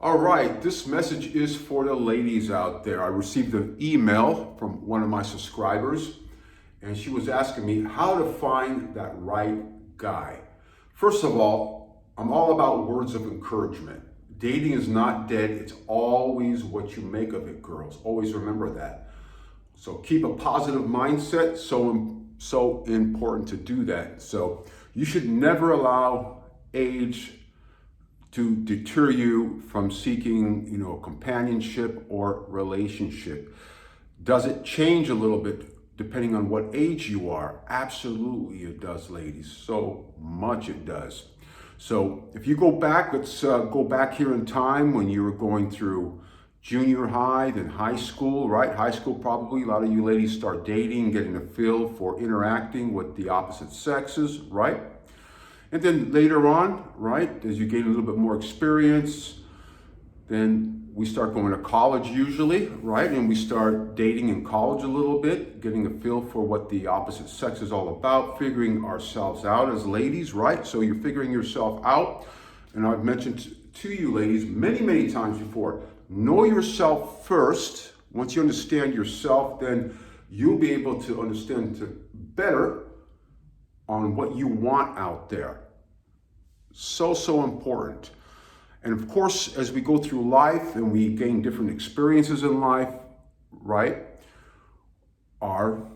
All right, this message is for the ladies out there. I received an email from one of my subscribers, and she was asking me how to find that right guy. First of all, I'm all about words of encouragement. Dating is not dead, it's always what you make of it, girls. Always remember that. So keep a positive mindset, so important to do that. So you should never allow age to deter you from seeking, companionship or relationship. Does it change a little bit depending on what age you are? Absolutely it does, ladies. So much it does. So if you go back, let's go back here in time when you were going through junior high, then high school, right? High school probably, a lot of you ladies start dating, getting a feel for interacting with the opposite sexes, right? And then later on, right, as you gain a little bit more experience, then we start going to college usually, right? And we start dating in college a little bit, getting a feel for what the opposite sex is all about, figuring ourselves out as ladies, right? So you're figuring yourself out. And I've mentioned to you ladies many, many times before, know yourself first. Once you understand yourself, then you'll be able to understand better on what you want out there. So important. And of course, as we go through life and we gain different experiences in life, right, our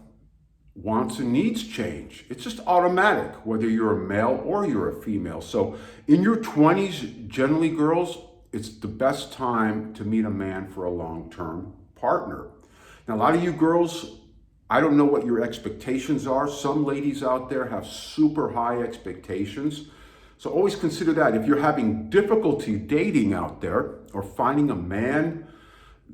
wants and needs change. It's just automatic, whether you're a male or you're a female. So in your 20s, generally girls, it's the best time to meet a man for a long-term partner. Now, a lot of you girls, I don't know what your expectations are. Some ladies out there have super high expectations. So always consider that. If you're having difficulty dating out there or finding a man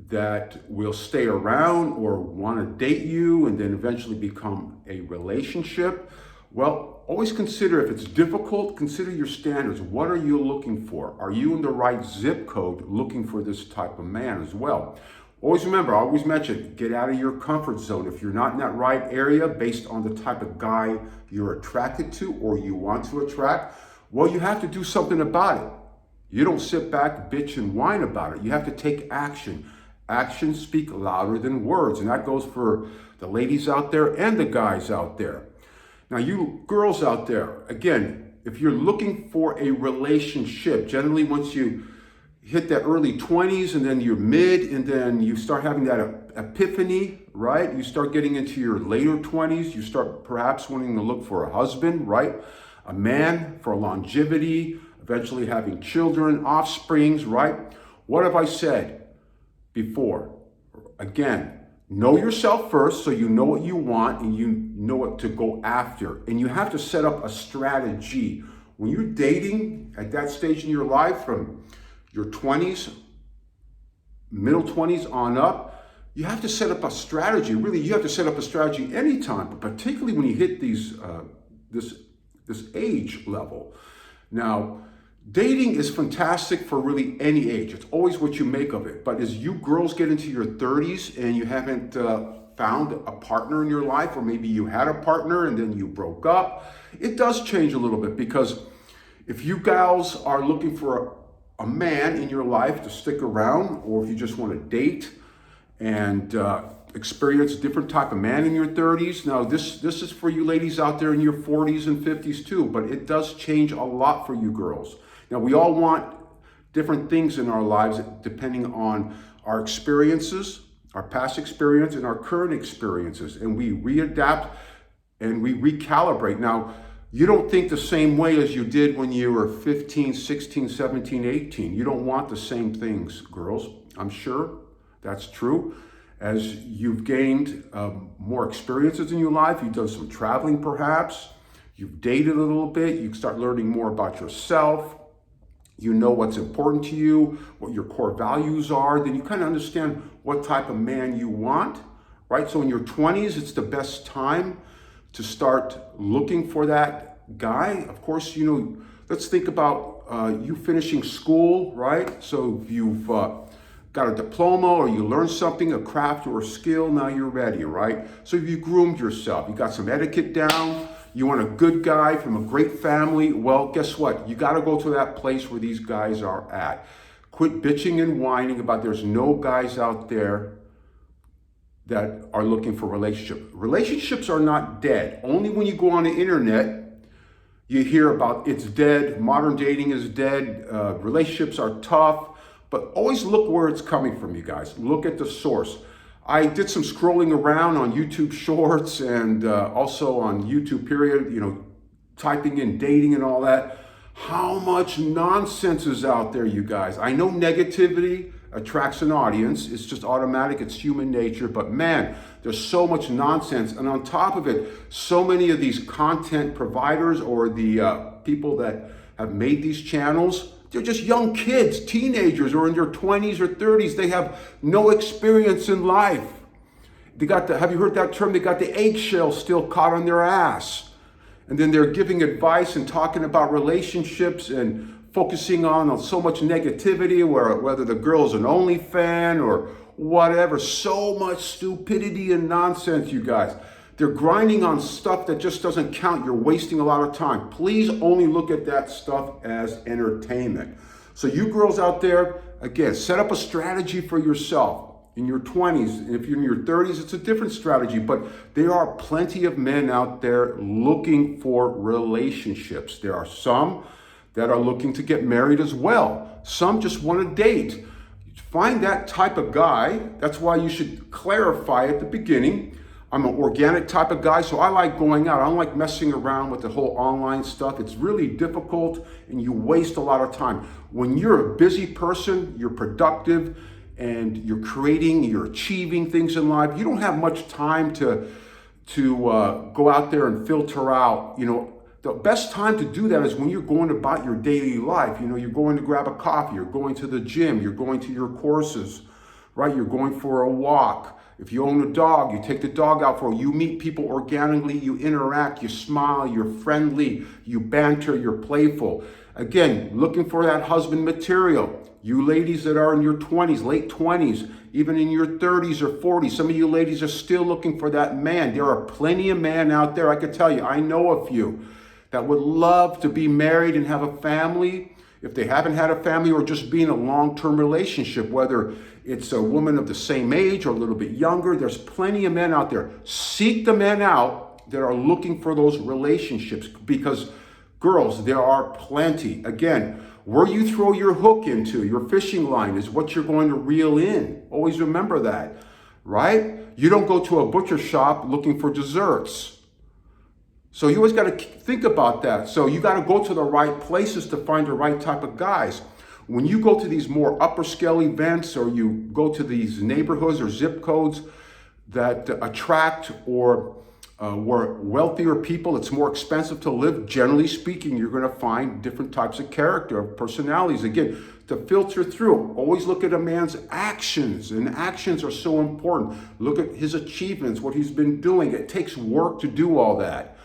that will stay around or want to date you and then eventually become a relationship, well, always consider if it's difficult, consider your standards. What are you looking for? Are you in the right zip code looking for this type of man as well? Always remember, I always mention, get out of your comfort zone. If you're not in that right area based on the type of guy you're attracted to or you want to attract, well, you have to do something about it. You don't sit back, bitch, and whine about it. You have to take action. Actions speak louder than words, and that goes for the ladies out there and the guys out there. Now, you girls out there, again, if you're looking for a relationship, generally once you hit that early 20s and then you're mid and then you start having that epiphany, right? You start getting into your later 20s, you start perhaps wanting to look for a husband, right? A man for longevity, eventually having children, offsprings, right? What have I said before? Again, know yourself first so you know what you want and you know what to go after. And you have to set up a strategy. When you're dating at that stage in your life from your 20s, middle 20s on up, you have to set up a strategy. Really, you have to set up a strategy anytime, but particularly when you hit this age level. Now, dating is fantastic for really any age. It's always what you make of it. But as you girls get into your 30s and you haven't found a partner in your life, or maybe you had a partner and then you broke up, it does change a little bit, because if you gals are looking for a man in your life to stick around, or if you just want to date and experience a different type of man in your 30s. Now, this is for you ladies out there in your 40s and 50s too, but it does change a lot for you girls. Now, we all want different things in our lives depending on our experiences, our past experience and our current experiences, and we readapt and we recalibrate. Now, you don't think the same way as you did when you were 15, 16, 17, 18. You don't want the same things, girls. I'm sure that's true. As you've gained more experiences in your life, you've done some traveling perhaps, you've dated a little bit, you start learning more about yourself, you know what's important to you, what your core values are, then you kind of understand what type of man you want, right? So in your 20s, it's the best time to start looking for that guy. Of course, let's think about you finishing school, right? So if you've got a diploma or you learned something, a craft or a skill, now you're ready, right? So you groomed yourself, you got some etiquette down, you want a good guy from a great family, well, guess what? You got to go to that place where these guys are at. Quit bitching and whining about there's no guys out there that are looking for relationships. Relationships are not dead. Only when you go on the internet, you hear about it's dead, modern dating is dead, relationships are tough, but always look where it's coming from, you guys. Look at the source. I did some scrolling around on YouTube Shorts and also on YouTube period, typing in dating and all that. How much nonsense is out there, you guys. I know negativity attracts an audience. It's just automatic. It's human nature. But man, there's so much nonsense. And on top of it, so many of these content providers or the people that have made these channels, they're just young kids, teenagers, or in their 20s or 30s. They have no experience in life. Have you heard that term? They got the eggshell still caught on their ass. And then they're giving advice and talking about relationships and focusing on so much negativity, whether the girl's an only fan or whatever. So much stupidity and nonsense, you guys. They're grinding on stuff that just doesn't count. You're wasting a lot of time. Please only look at that stuff as entertainment. So you girls out there, again, set up a strategy for yourself. In your 20s, and if you're in your 30s, it's a different strategy, but there are plenty of men out there looking for relationships. There are some that are looking to get married as well. Some just want to date. Find that type of guy. That's why you should clarify at the beginning. I'm an organic type of guy, so I like going out. I don't like messing around with the whole online stuff. It's really difficult and you waste a lot of time. When you're a busy person, you're productive, and you're creating, you're achieving things in life, you don't have much time to go out there and filter out. The best time to do that is when you're going about your daily life. You're going to grab a coffee, you're going to the gym, you're going to your courses, right? You're going for a walk. If you own a dog, you take the dog out for, you meet people organically, you interact, you smile, you're friendly, you banter, you're playful. Again, looking for that husband material. You ladies that are in your 20s, late 20s, even in your 30s or 40s, some of you ladies are still looking for that man. There are plenty of men out there, I can tell you, I know a few that would love to be married and have a family. If they haven't had a family or just be in a long-term relationship, whether it's a woman of the same age or a little bit younger, there's plenty of men out there. Seek the men out that are looking for those relationships because girls, there are plenty. Again, where you throw your hook into, your fishing line, is what you're going to reel in. Always remember that, right? You don't go to a butcher shop looking for desserts. So you always got to think about that. So you got to go to the right places to find the right type of guys. When you go to these more upper scale events or you go to these neighborhoods or zip codes that attract or where wealthier people, it's more expensive to live. Generally speaking, you're going to find different types of character, personalities. Again, to filter through, always look at a man's actions, and actions are so important. Look at his achievements, what he's been doing. It takes work to do all that.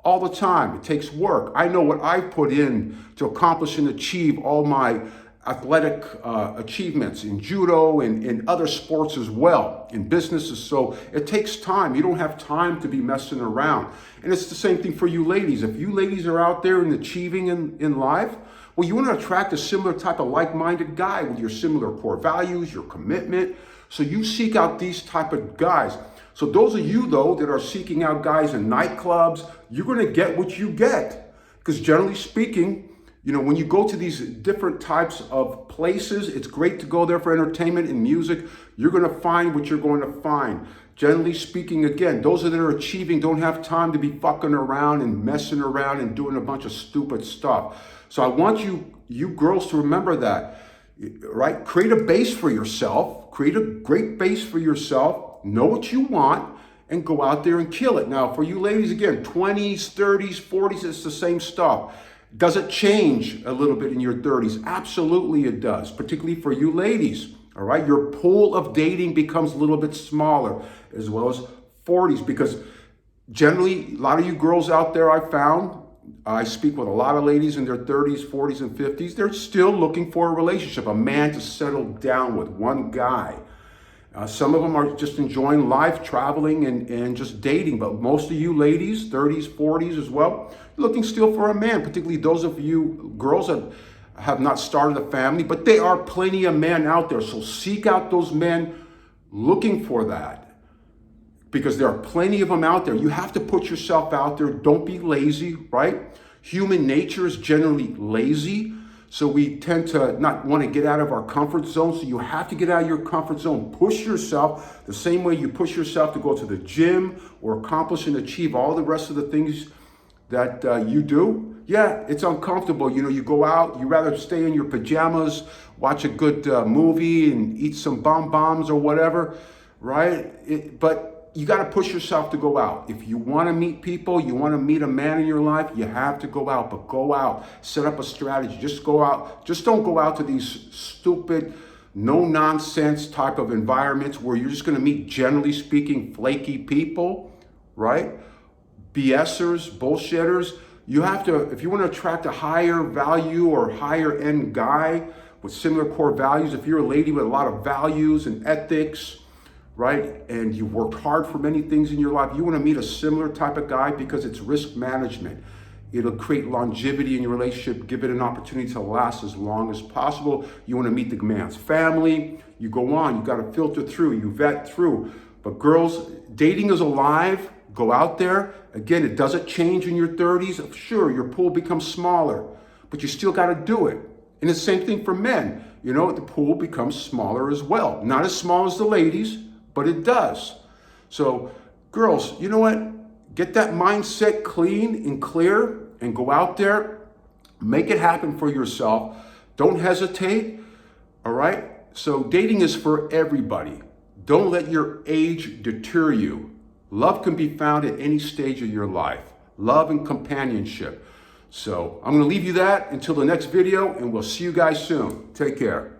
All the time, it takes work. I know what I put in to accomplish and achieve all my athletic achievements in judo and in other sports as well, in businesses. So it takes time. You don't have time to be messing around. And it's the same thing for you ladies. If you ladies are out there and achieving in life, well, you want to attract a similar type of like-minded guy with your similar core values, your commitment. So you seek out these type of guys. So those of you, though, that are seeking out guys in nightclubs, you're going to get what you get. Because generally speaking, when you go to these different types of places, it's great to go there for entertainment and music. You're going to find what you're going to find. Generally speaking, again, those that are achieving don't have time to be fucking around and messing around and doing a bunch of stupid stuff. So I want you girls to remember that, right? Create a base for yourself. Create a great base for yourself. Know what you want and go out there and kill it. Now, for you ladies, again, 20s, 30s, 40s, it's the same stuff. Does it change a little bit in your 30s? Absolutely it does, particularly for you ladies, all right? Your pool of dating becomes a little bit smaller, as well as 40s, because generally, a lot of you girls out there I speak with a lot of ladies in their 30s, 40s, and 50s, they're still looking for a relationship, a man to settle down with, one guy. Some of them are just enjoying life, traveling, and just dating. But most of you ladies, 30s, 40s as well, looking still for a man, particularly those of you girls that have not started a family, but there are plenty of men out there. So seek out those men looking for that, because there are plenty of them out there. You have to put yourself out there. Don't be lazy, right? Human nature is generally lazy. So we tend to not want to get out of our comfort zone. So you have to get out of your comfort zone. Push yourself the same way you push yourself to go to the gym or accomplish and achieve all the rest of the things that you do. Yeah, it's uncomfortable. You know, you go out, you rather stay in your pajamas, watch a good movie and eat some bonbons or whatever, right? But you got to push yourself to go out. If you want to meet people, you want to meet a man in your life, you have to go out. But go out, set up a strategy. Just go out. Just don't go out to these stupid, no nonsense type of environments where you're just going to meet, generally speaking, flaky people, right? BSers, bullshitters. You have to, if you want to attract a higher value or higher end guy with similar core values, if you're a lady with a lot of values and ethics, right, and you've worked hard for many things in your life, you want to meet a similar type of guy because it's risk management. It'll create longevity in your relationship, give it an opportunity to last as long as possible. You want to meet the man's family. You go on, you got to filter through, you vet through. But girls, dating is alive. Go out there. Again, it doesn't change in your 30s. Sure, your pool becomes smaller, but you still got to do it. And the same thing for men. You know, the pool becomes smaller as well. Not as small as the ladies, but it does. So girls, you know what? Get that mindset clean and clear and go out there. Make it happen for yourself. Don't hesitate, all right? So dating is for everybody. Don't let your age deter you. Love can be found at any stage of your life. Love and companionship. So I'm going to leave you that until the next video, and we'll see you guys soon. Take care.